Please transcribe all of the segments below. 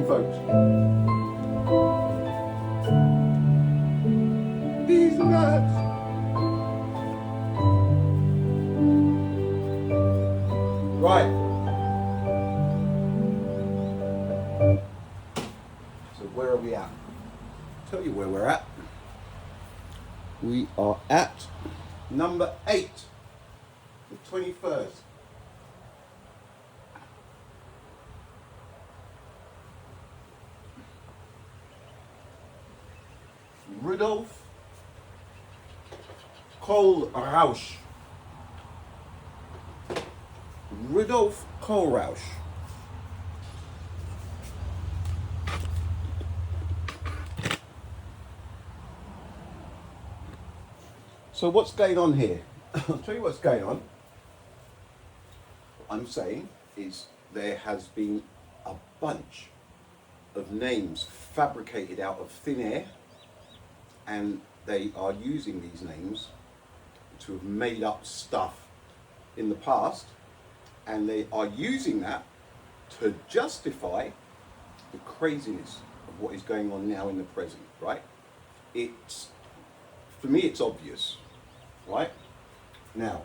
folks. These nuts. Right. So where are we at? I'll tell you where we're at. We are at number 8, the 21st. Rudolf Kohlrauscher. Rudolf Kohlrauscher. So what's going on here? I'll tell you what's going on. What I'm saying is there has been a bunch of names fabricated out of thin air, and they are using these names to have made up stuff in the past, and they are using that to justify the craziness of what is going on now in the present, right? It's, for me, it's obvious, right? Now,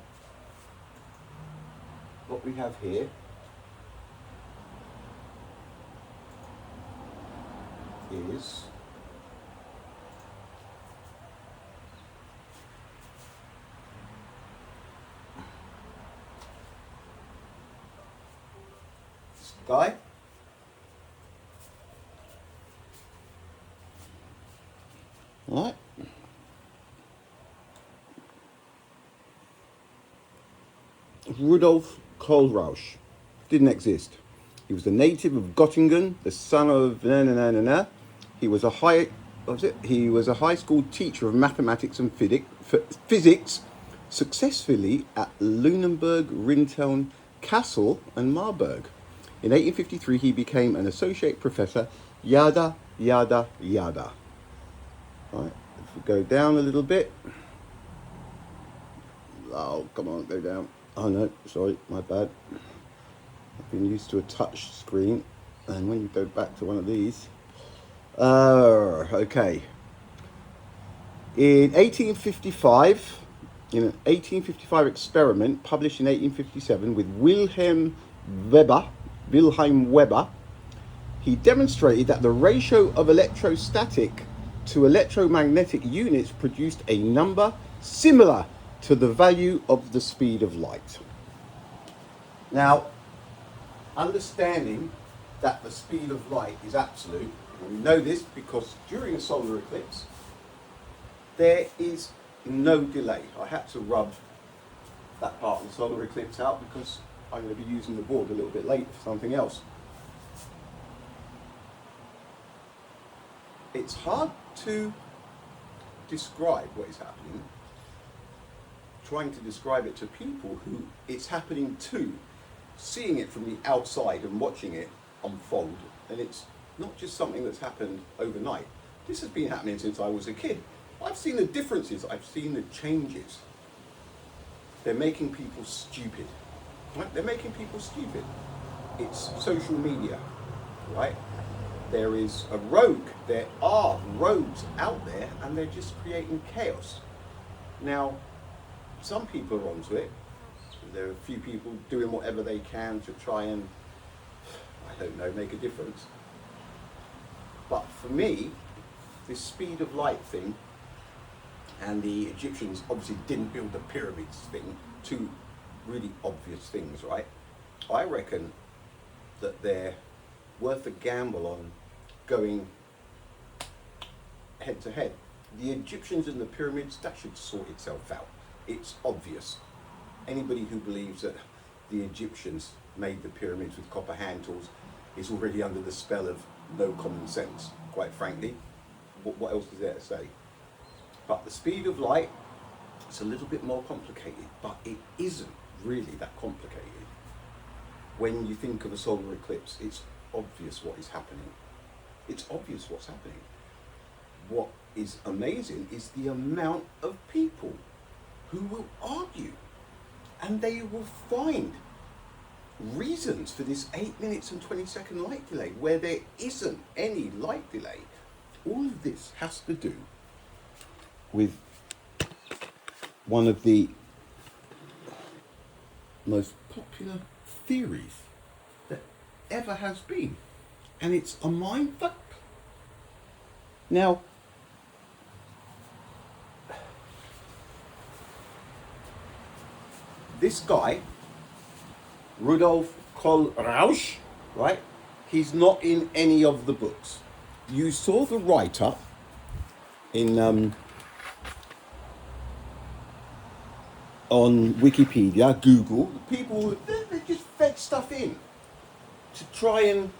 what we have here is this guy. Right. Rudolf Kohlrauscher didn't exist. He was a native of Göttingen, the son of He was a He was a high school teacher of mathematics and physics, successfully at Lunenburg, Rinteln, Kassel, and Marburg. In 1853, he became an associate professor. Yada yada yada. Right. If we go down a little bit. Oh, come on, go down. Oh no, sorry, my bad. I've been used to a touch screen, and when you go back to one of these, okay. In 1855, in an 1855 experiment published in 1857 with Wilhelm Weber, he demonstrated that the ratio of electrostatic to electromagnetic units produced a number similar to the value of the speed of light. Now, understanding that the speed of light is absolute, and we know this because during a solar eclipse, there is no delay. I had to rub that part of the solar eclipse out because I'm going to be using the board a little bit later for something else. It's hard to describe what is happening, trying to describe it to people who it's happening to, seeing it from the outside and watching it unfold. And it's not just something that's happened overnight. This has been happening since I was a kid. I've seen the differences, I've seen the changes. They're making people stupid, right? They're making people stupid. It's social media, right? There is a rogue, there are rogues out there, and they're just creating chaos. Now, some people are onto it. There are a few people doing whatever they can to try and, I don't know, make a difference. But for me, this speed of light thing, and the Egyptians obviously didn't build the pyramids thing, two really obvious things, right? I reckon that they're worth a gamble on going head to head. The Egyptians and the pyramids, that should sort itself out. It's obvious. Anybody who believes that the Egyptians made the pyramids with copper hand tools is already under the spell of no common sense, quite frankly. What else is there to say? But the speed of light, it's a little bit more complicated, but it isn't really that complicated. When you think of a solar eclipse, it's obvious what is happening. It's obvious what's happening. What is amazing is the amount of people who will argue, and they will find reasons for this 8 minutes and 20-second light delay where there isn't any light delay. All of this has to do with one of the most popular theories that ever has been, and it's a mind fuck. Now, this guy, Rudolf Kohlrauscher, right? He's not in any of the books. You saw the write-up in on Wikipedia, Google. People, they just fed stuff in to try and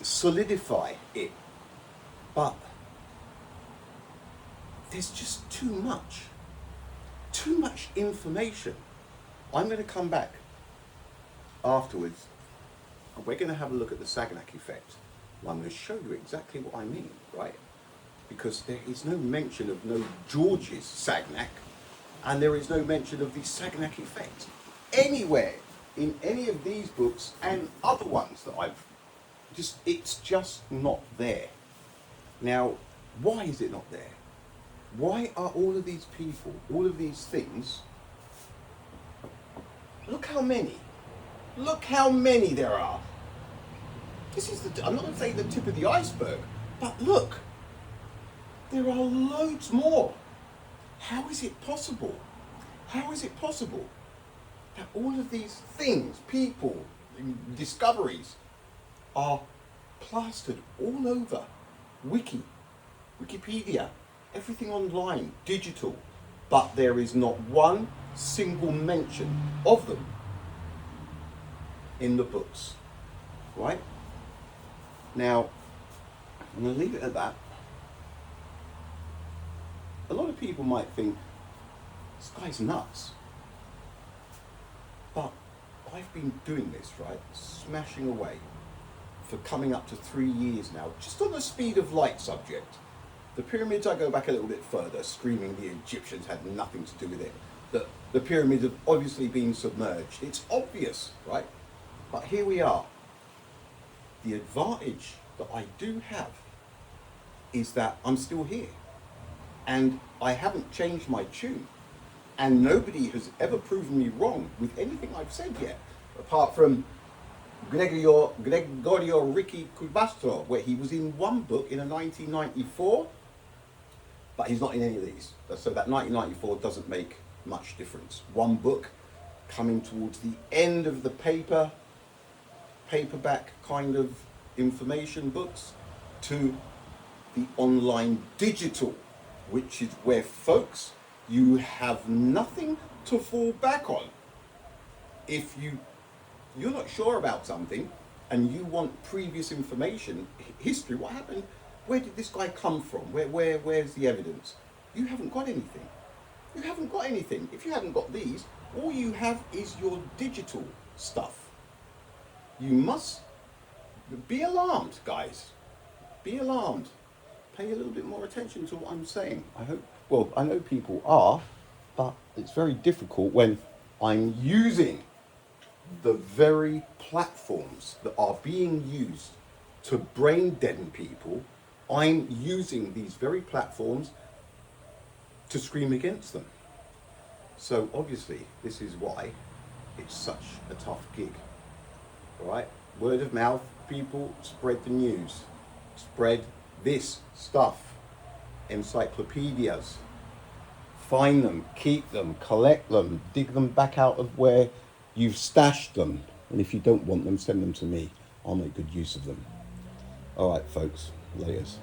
solidify it, but there's just too much information. I'm going to come back afterwards. We're going to have a look at the Sagnac effect. I'm going to show you exactly what I mean, right? Because there is no mention of no George's Sagnac, and there is no mention of the Sagnac effect anywhere in any of these books and other ones that it's just not there. Now, why is it not there? Why are all of these people, all of these things, look how many there are. This is I'm not going to say the tip of the iceberg, but look, there are loads more. How is it possible? How is it possible that all of these things, people, discoveries are plastered all over Wikipedia, everything online, digital, but there is not one single mention of them in the books, right? Now, I'm going to leave it at that. A lot of people might think, this guy's nuts. But I've been doing this, right, smashing away for coming up to 3 years now, just on the speed of light subject. The pyramids, I go back a little bit further, screaming the Egyptians had nothing to do with it. The pyramids have obviously been submerged. It's obvious, right? But here we are. The advantage that I do have is that I'm still here. And I haven't changed my tune. And nobody has ever proven me wrong with anything I've said yet, apart from Gregorio Ricky Cubastro, where he was in one book in a 1994, but he's not in any of these. So that 1994 doesn't make much difference. One book coming towards the end of the paperback kind of information books, to the online digital, which is where, folks, you have nothing to fall back on. If you're not sure about something and you want previous information, history, what happened, where did this guy come from, where's the evidence? You haven't got anything. You haven't got anything. If you haven't got these, all you have is your digital stuff. You must be alarmed, guys. Be alarmed. Pay a little bit more attention to what I'm saying. I know people are, but it's very difficult when I'm using the very platforms that are being used to brain deaden people. I'm using these very platforms to scream against them. So obviously, this is why it's such a tough gig. All right? Word of mouth, people, spread the news. Spread this stuff. Encyclopedias. Find them, keep them, collect them, dig them back out of where you've stashed them. And if you don't want them, send them to me. I'll make good use of them. All right, folks. Laters.